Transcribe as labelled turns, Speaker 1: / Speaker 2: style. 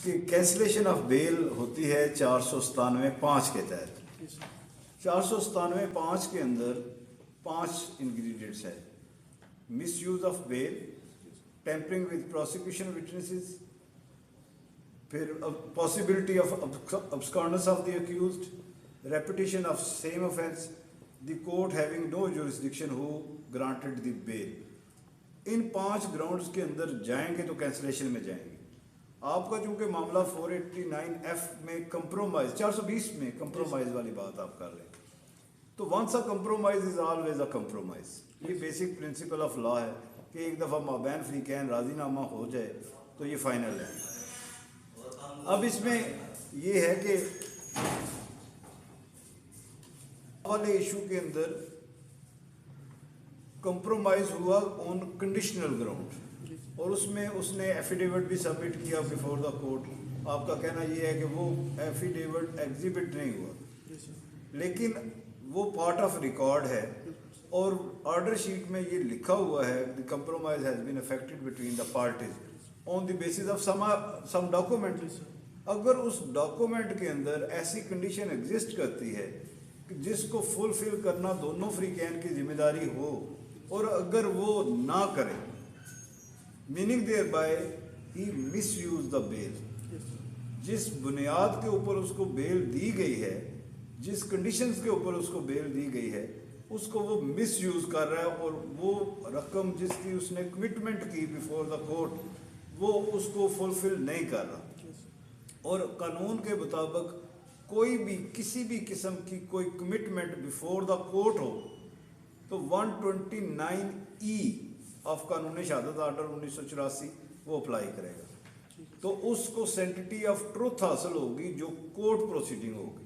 Speaker 1: कि cancellation of bell होती है 497(5) के तहत। 497(5) के अंदर 5 इंग्रेडिएंट्स है: misuse of bail, tampering with prosecution witnesses, फिर possibility of abscondence of the accused, repetition of same offense, the court having no jurisdiction who granted the bail। In 5 grounds के अंदर जाएंगे तो कैंसिलेशन में जाएंगे। आपका चूंकि मामला 489F में कंप्रोमाइज, 420 में कंप्रोमाइज वाली बात आप कर रहे हैं, तो once a compromise is always a compromise. ये बेसिक प्रिंसिपल ऑफ लॉ है कि एक दफ़ा माबैन फ्रीकैन राजीनामा हो जाए तो ये फाइनल है। अब इसमें ये है कि वाले इशू के अंदर कंप्रोमाइज हुआ ऑन कंडीशनल ग्राउंड, और उसमें उसने एफिडेविट भी सबमिट किया बिफोर द कोर्ट। आपका कहना यह है कि वो एफिडेविट एग्जिबिट नहीं हुआ, लेकिन वो पार्ट ऑफ रिकॉर्ड है, और ऑर्डर शीट में ये लिखा हुआ है the compromise has been affected between the parties on the basis of some document. अगर उस डॉक्यूमेंट के अंदर ऐसी कंडीशन एग्जिस्ट करती है जिसको फुलफिल करना दोनों फ्रीकैन की जिम्मेदारी हो, और अगर वो ना करे, meaning thereby he misuse the bail, जिस बुनियाद के ऊपर उसको बेल दी गई है, जिस कंडीशंस के ऊपर उसको बेल दी गई है, उसको वो मिस यूज कर रहा है, और वो रकम जिसकी उसने कमिटमेंट की बिफोर द कोर्ट, वो उसको फुलफिल नहीं कर रहा। और कानून के मुताबिक कोई भी किसी भी किस्म की कोई कमिटमेंट बिफोर द कोर्ट हो तो 129E ऑफ कानूनी शहादत आर्डर 1984 वो अप्लाई करेगा, तो उसको सेंटिटी ऑफ ट्रुथ हासिल होगी जो कोर्ट प्रोसीडिंग होगी।